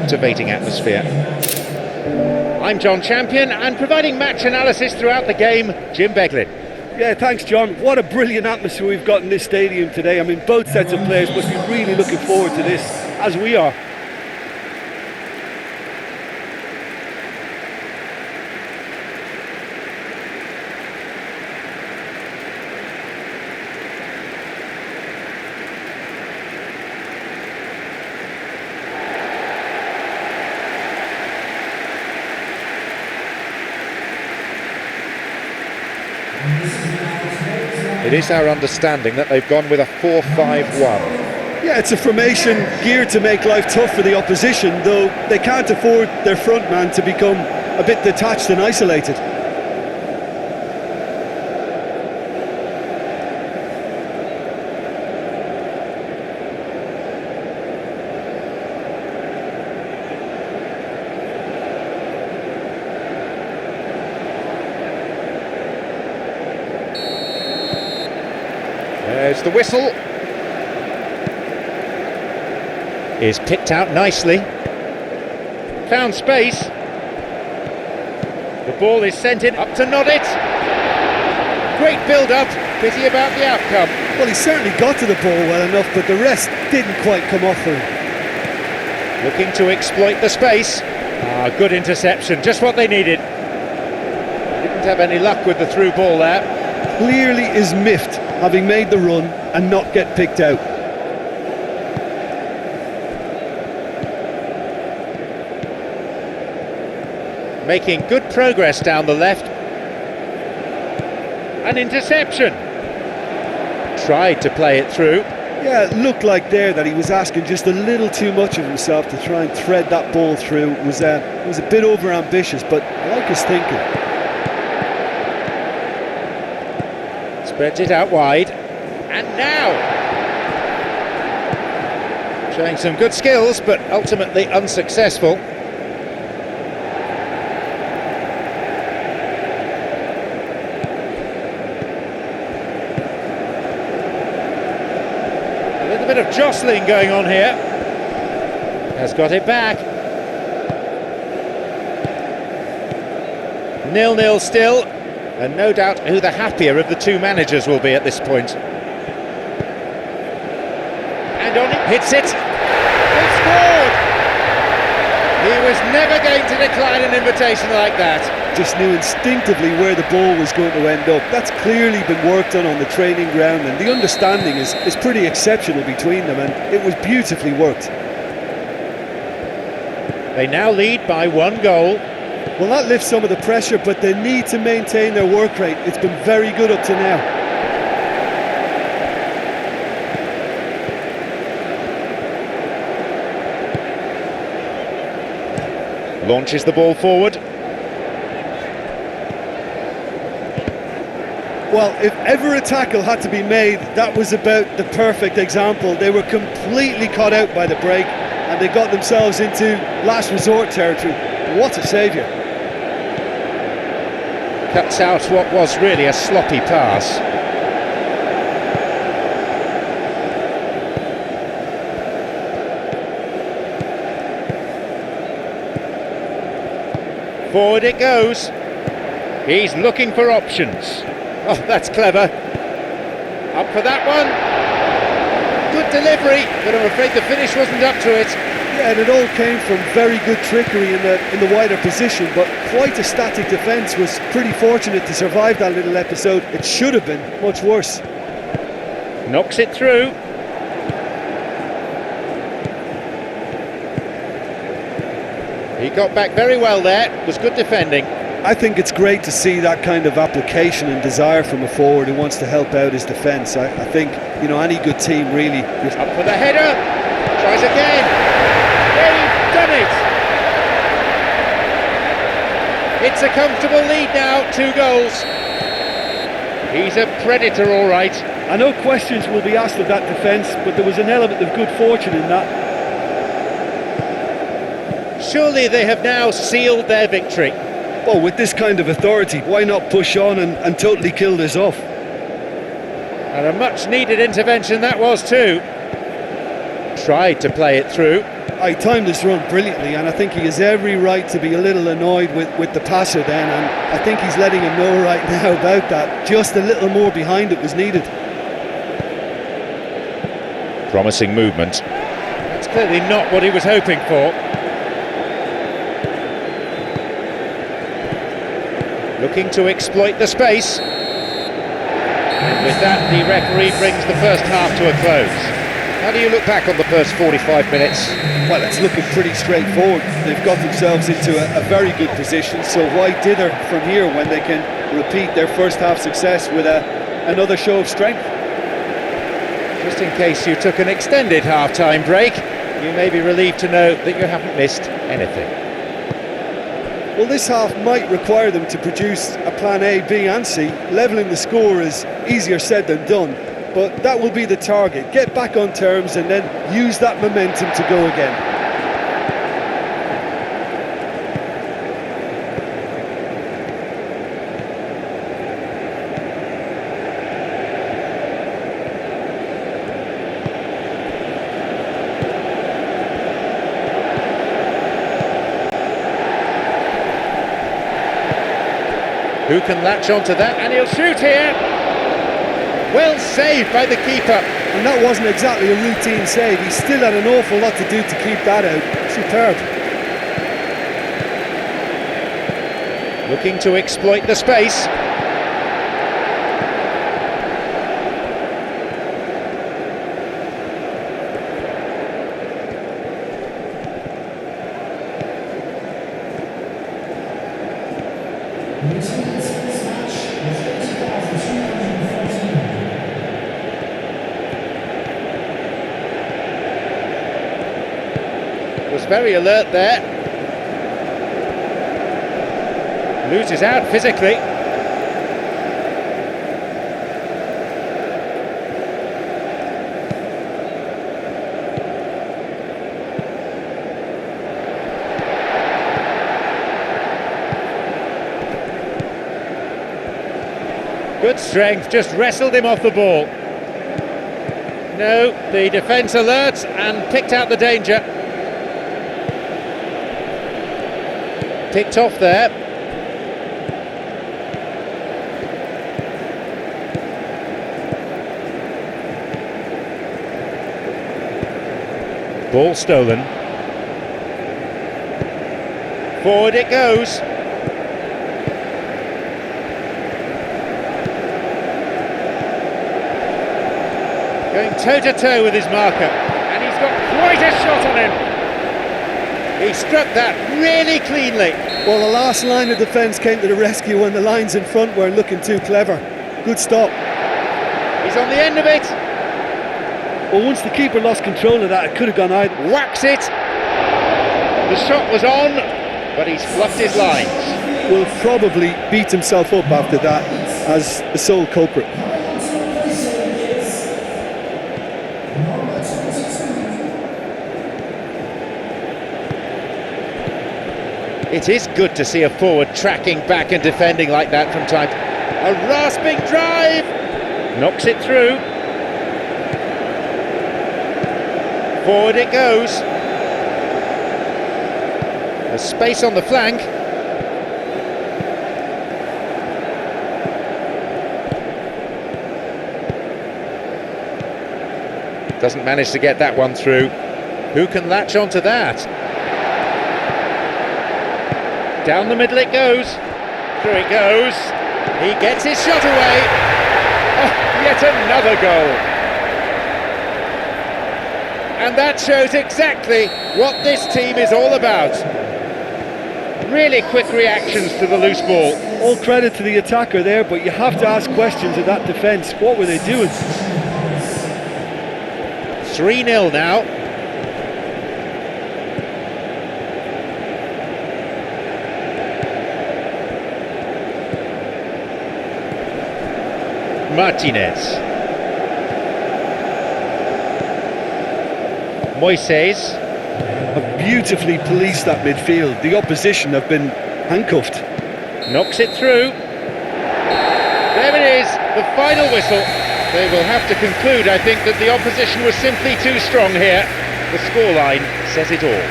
captivating atmosphere. I'm John Champion, and providing match analysis throughout the game, Jim Beglin. Yeah, thanks John. What a brilliant atmosphere we've got in this stadium today. I mean, both sets of players must be really looking forward to this, as we are. It is our understanding that they've gone with a 4-5-1. Yeah, it's a formation geared to make life tough for the opposition, though they can't afford their front man to become a bit detached and isolated. There's the whistle. Is picked out nicely. Found space. The ball is sent in up to nod it. Great build-up. Pity about the outcome. Well, he certainly got to the ball well enough, but the rest didn't quite come off for him. Looking to exploit the space. Good interception, just what they needed. Didn't have any luck with the through ball there. Clearly is miffed, having made the run and not get picked out. Making good progress down the left. An interception. Tried to play it through. Yeah, it looked like there that he was asking just a little too much of himself to try and thread that ball through. It was a bit over-ambitious, but I like his thinking. Spreads it out wide. And now! Showing some good skills, but ultimately unsuccessful. A little bit of jostling going on here. Has got it back. 0-0 still, and no doubt who the happier of the two managers will be at this point. And on it, hits it. He scored! He was never going to decline an invitation like that. Just knew instinctively where the ball was going to end up. That's clearly been worked on the training ground, and the understanding is pretty exceptional between them, and it was beautifully worked. They now lead by 1 goal. Well, that lifts some of the pressure, but they need to maintain their work rate. It's been very good up to now. Launches the ball forward. Well, if ever a tackle had to be made, that was about the perfect example. They were completely caught out by the break, and they got themselves into last resort territory. What a saviour. Cuts out what was really a sloppy pass. Forward it goes. He's looking for options. Oh, that's clever. Up for that one. Good delivery, but I'm afraid the finish wasn't up to it. Yeah, and it all came from very good trickery in the wider position, but quite a static defence. Was pretty fortunate to survive that little episode. It should have been much worse. Knocks it through. He got back very well there. It was good defending. I think it's great to see that kind of application and desire from a forward who wants to help out his defence. I think, you know, any good team really... Up for the header. Tries again. They've done it. It's a comfortable lead now, 2 goals. He's a predator, all right. I know questions will be asked of that defence, but there was an element of good fortune in that. Surely they have now sealed their victory. Well, with this kind of authority, why not push on and totally kill this off? And a much needed intervention that was too. Tried to play it through. I timed this run brilliantly, and I think he has every right to be a little annoyed with the passer then, and I think he's letting him know right now about that. Just a little more behind it was needed. Promising movement. That's clearly not what he was hoping for. Looking to exploit the space. And with that, the referee brings the first half to a close. How do you look back on the first 45 minutes? Well, it's looking pretty straightforward. They've got themselves into a very good position, so why dither from here when they can repeat their first half success with another show of strength? Just in case you took an extended half-time break, you may be relieved to know that you haven't missed anything. Well, this half might require them to produce a plan A, B and C. Levelling the score is easier said than done, but that will be the target. Get back on terms and then use that momentum to go again. Who can latch onto that? And he'll shoot here. Well saved by the keeper. And that wasn't exactly a routine save. He still had an awful lot to do to keep that out. Superb. Looking to exploit the space. Was very alert there. Loses out physically. Good strength, just wrestled him off the ball. No, the defence alert and picked out the danger. Picked off there. Ball stolen. Forward it goes. Going toe-to-toe with his marker. And he's got quite a shot on him. He struck that really cleanly. Well, the last line of defence came to the rescue when the lines in front weren't looking too clever. Good stop. He's on the end of it. Well, once the keeper lost control of that, it could have gone either. Whacks it. The shot was on, but he's fluffed his lines. Will probably beat himself up after that as the sole culprit. It is good to see a forward tracking back and defending like that from time. A rasping drive! Knocks it through. Forward it goes. There's space on the flank. Doesn't manage to get that one through. Who can latch onto that? Down the middle it goes. Through it goes. He gets his shot away. Oh, yet another goal. And that shows exactly what this team is all about. Really quick reactions to the loose ball. All credit to the attacker there, but you have to ask questions of that defence. What were they doing? 3-0 now. Martinez. Moises. Have beautifully policed that midfield. The opposition have been handcuffed. Knocks it through. There it is, the final whistle. They will have to conclude, I think, that the opposition was simply too strong here. the scoreline says it all.